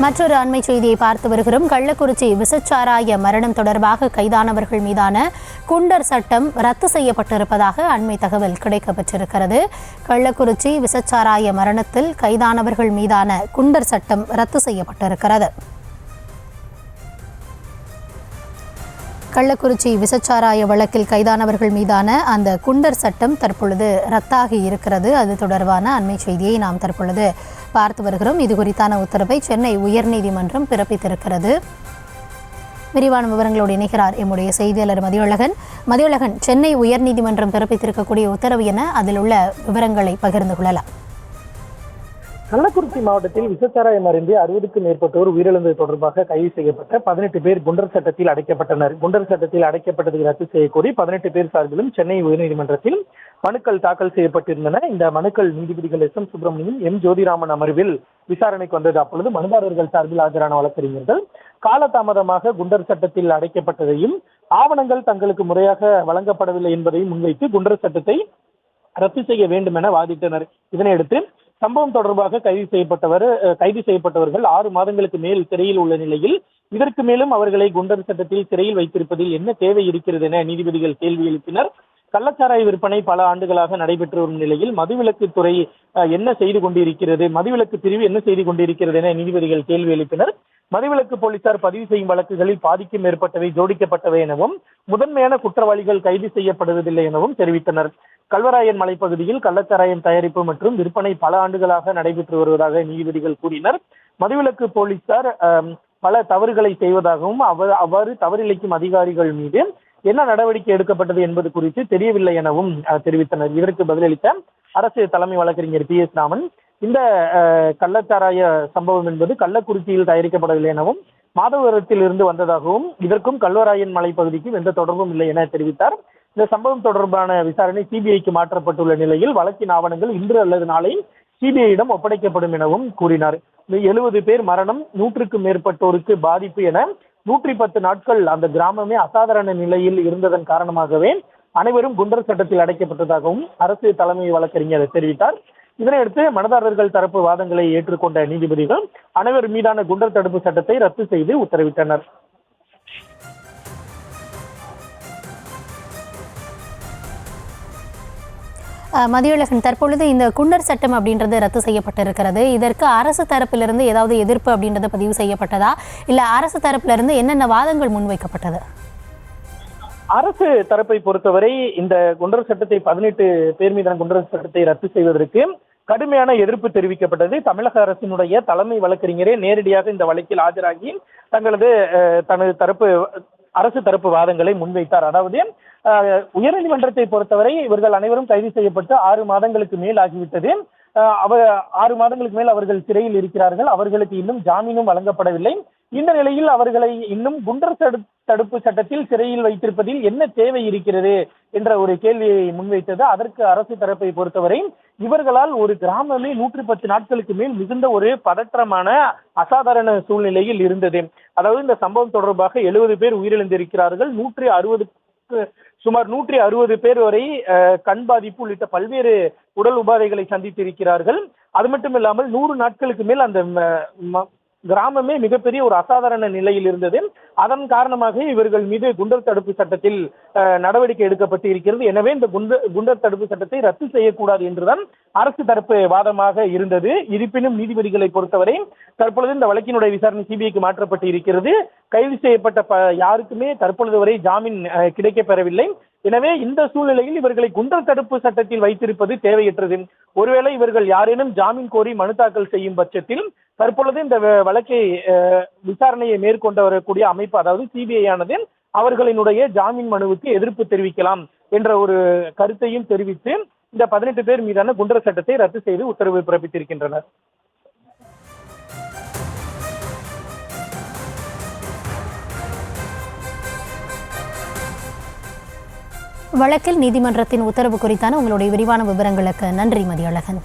மற்றொரு அண்மை செய்தியை பார்த்து வருகிறோம். கள்ளக்குறிச்சி விசச்சாராய மரணம் தொடர்பாக கைதானவர்கள் மீதான குண்டர் சட்டம் ரத்து செய்யப்பட்டிருப்பதாக அண்மை தகவல் கிடைக்கப்பெற்றிருக்கிறது. கள்ளக்குறிச்சி விசச்சாராய மரணத்தில் கைதானவர்கள் மீதான குண்டர் சட்டம் ரத்து செய்யப்பட்டிருக்கிறது. கள்ளக்குறிச்சி விசச்சாராய வழக்கில் கைதானவர்கள் மீதான அந்த குண்டர் சட்டம் தற்பொழுது ரத்தாகி இருக்கிறது. அது தொடர்பான அண்மை செய்தியை நாம் தற்பொழுது பார்த்து வருகிறோம். இது குறித்தான உத்தரவை சென்னை உயர்நீதிமன்றம் பிறப்பித்திருக்கிறது. விரிவான விவரங்களோடு இணைகிறார் எம்முடைய செய்தியாளர் மதியழகன். சென்னை உயர்நீதிமன்றம் பிறப்பித்திருக்கக்கூடிய உத்தரவு என அதில் உள்ள விவரங்களை பகிர்ந்து கொள்ளலாம். கள்ளக்குறிச்சி மாவட்டத்தில் விசச்சாராயம் அருந்தி 60க்கும் மேற்பட்டோர் உயிரிழந்தது தொடர்பாக கைது செய்யப்பட்ட 18 பேர் குண்டர் சட்டத்தில் அடைக்கப்பட்டனர். குண்டர் சட்டத்தில் அடைக்கப்பட்டதை ரத்து செய்யக்கோரி 18 பேர் சார்பிலும் சென்னை உயர்நீதிமன்றத்தில் மனுக்கள் தாக்கல் செய்யப்பட்டிருந்தன. இந்த மனுக்கள் நீதிபதிகள் S. M. Subramaniam, M. Jothiraman அமர்வில் விசாரணைக்கு வந்தது. அப்பொழுது மனுதாரர்கள் சார்பில் ஆஜரான வழக்கறிஞர்கள் காலதாமதமாக குண்டர் சட்டத்தில் அடைக்கப்பட்டதையும் ஆவணங்கள் தங்களுக்கு முறையாக வழங்கப்படவில்லை என்பதையும் முன்வைத்து குண்டர் சட்டத்தை ரத்து செய்ய வேண்டும் என வாதிட்டனர். இதனையடுத்து சம்பவம் தொடர்பாக கைது செய்யப்பட்டவர்கள் 6 மாதங்களுக்கு மேல் சிறையில் உள்ள நிலையில் இதற்கு மேலும் அவர்களை குண்டர் சட்டத்தில் சிறையில் வைத்திருப்பதில் என்ன தேவை இருக்கிறது என நீதிபதிகள் கேள்வி எழுப்பினர். கள்ளச்சாராய விற்பனை பல ஆண்டுகளாக நடைபெற்று வரும் நிலையில் மதுவிலக்கு துறை என்ன செய்து கொண்டிருக்கிறது, மதுவிலக்கு பிரிவு என்ன செய்து கொண்டிருக்கிறது என நீதிபதிகள் கேள்வி எழுப்பினர். மதுவிலக்கு போலீசார் பதிவு செய்யும் வழக்குகளில் பாதிக்கும் மேற்பட்டவை ஜோடிக்கப்பட்டவை எனவும் முதன்மையான குற்றவாளிகள் கைது செய்யப்படுவதில்லை எனவும் தெரிவித்தனர். கல்வராயன் மலைப்பகுதியில் கள்ளச்சாராயம் தயாரிப்பு மற்றும் விற்பனை பல ஆண்டுகளாக நடைபெற்று வருவதாக நீதிபதிகள் கூறினர். மதுவிலக்கு போலீசார் பல தவறுகளை செய்வதாகவும் அவ்வாறு தவறிழைக்கும் அதிகாரிகள் மீது என்ன நடவடிக்கை எடுக்கப்பட்டது என்பது குறித்து தெரியவில்லை எனவும் தெரிவித்தனர். இதற்கு பதிலளித்த அரசு தலைமை வழக்கறிஞர் பி. எஸ். ராமன், இந்த கள்ளச்சாராய சம்பவம் என்பது கள்ளக்குறிச்சியில் தயாரிக்கப்படவில்லை எனவும் மாதவரத்தில் இருந்து வந்ததாகவும் இதற்கும் கல்வராயன் மலைப்பகுதிக்கும் எந்த தொடர்பும் இல்லை என தெரிவித்தார். இந்த சம்பவம் தொடர்பான விசாரணை சிபிஐக்கு மாற்றப்பட்டுள்ள நிலையில் வழக்கின் ஆவணங்கள் இன்று அல்லது நாளை சிபிஐயிடம் ஒப்படைக்கப்படும் எனவும் கூறினார். 70 பேர் மரணம், 100க்கும் மேற்பட்டோருக்கு பாதிப்பு என 110 நாட்கள் அந்த கிராமமே அசாதாரண நிலையில் இருந்ததன் காரணமாகவே அனைவரும் குண்டர் சட்டத்தில் அடைக்கப்பட்டதாகவும் அரசு தலைமை வழக்கறிஞர் தெரிவித்தார். இதனையடுத்து மனுதாரர்கள் தரப்பு வாதங்களை ஏற்றுக்கொண்ட நீதிபதிகள் அனைவர் மீதான குண்டர் தடுப்பு சட்டத்தை ரத்து செய்து உத்தரவிட்டனர். மதியழகன், தற்பொழுது இந்த குண்டர் சட்டம் அப்படின்றது ரத்து செய்யப்பட்டிருக்கிறது. இதற்கு அரசு தரப்பிலிருந்து ஏதாவது எதிர்ப்பு அப்படின்றத பதிவு செய்யப்பட்டதா, இல்ல அரசு தரப்பிலிருந்து என்னென்ன வாதங்கள் முன்வைக்கப்பட்டது? அரசு தரப்பை பொறுத்தவரை இந்த குண்டர் சட்டத்தை 18 பேர் மீதான குண்டர் சட்டத்தை ரத்து செய்வதற்கு கடுமையான எதிர்ப்பு தெரிவிக்கப்பட்டது. தமிழக அரசினுடைய தலைமை வழக்கறிஞரே நேரடியாக இந்த வழக்கில் ஆஜராகி தனது தரப்பு அரசு தரப்பு வாதங்களை முன்வைத்தார். அதாவது உயர்நீதிமன்றத்தை பொறுத்தவரை இவர்கள் அனைவரும் கைது செய்யப்பட்டு 6 மாதங்களுக்கு மேல் ஆகிவிட்டது. 6 மாதங்களுக்கு மேல் அவர்கள் சிறையில் இருக்கிறார்கள். அவர்களுக்கு இன்னும் ஜாமீனும் வழங்கப்படவில்லை. இந்த நிலையில் அவர்களை இன்னும் குண்டர் தடுப்பு சட்டத்தில் சிறையில் வைத்திருப்பதில் என்ன தேவை இருக்கிறது என்ற ஒரு கேள்வியை முன்வைத்தது. அதற்கு அரசு தரப்பை பொறுத்தவரை இவர்களால் ஒரு கிராமமே 110 நாட்களுக்கு மேல் மிகுந்த ஒரு பதற்றமான அசாதாரண சூழ்நிலையில் இருந்தது. அதாவது இந்த சம்பவம் தொடர்பாக 70 பேர் உயிரிழந்திருக்கிறார்கள். சுமார் 160 பேர் வரை கண் பாதிப்பு உள்ளிட்ட பல்வேறு உடல் உபாதைகளை சந்தித்திருக்கிறார்கள். அது மட்டும் இல்லாமல் 100 நாட்களுக்கு மேல் அந்த கிராமமே மிகப்பெரிய ஒரு அசாதாரண நிலையில் இருந்தது. அதன் காரணமாக இவர்கள் மீது குண்டர் தடுப்பு சட்டத்தில் நடவடிக்கை எடுக்கப்பட்டு இருக்கிறது. எனவே இந்த குண்டர் தடுப்பு சட்டத்தை ரத்து செய்யக்கூடாது என்றுதான் அரசு தரப்பு வாதமாக இருந்தது. இருப்பினும் நீதிபதிகளை பொறுத்தவரை தற்பொழுது இந்த வழக்கினுடைய விசாரணை சிபிஐக்கு மாற்றப்பட்டு இருக்கிறது. கைது செய்யப்பட்ட யாருக்குமே தற்பொழுது வரை ஜாமீன் கிடைக்கப்பெறவில்லை. எனவே இந்த சூழ்நிலையில் இவர்களை குண்டர் தடுப்பு சட்டத்தில் வைத்திருப்பது தேவையற்றது. ஒருவேளை இவர்கள் யாரேனும் ஜாமீன் கோரி மனு தாக்கல் செய்யும் பட்சத்தில் தற்பொழுது இந்த வழக்கை விசாரணையை மேற்கொண்டு வரக்கூடிய அமைப்பு, அதாவது சிபிஐ ஆனது அவர்களினுடைய ஜாமீன் மனுவுக்கு எதிர்ப்பு தெரிவிக்கலாம் என்ற ஒரு கருத்தையும் தெரிவித்து இந்த 18 பேர் மீதான குண்டர் சட்டத்தை ரத்து செய்து உத்தரவு பிறப்பித்திருக்கின்றனர். வழக்கில் நீதிமன்றத்தின் உத்தரவு குறித்தான உங்களுடைய விரிவான விவரங்களுக்கு நன்றி மதியழகன்.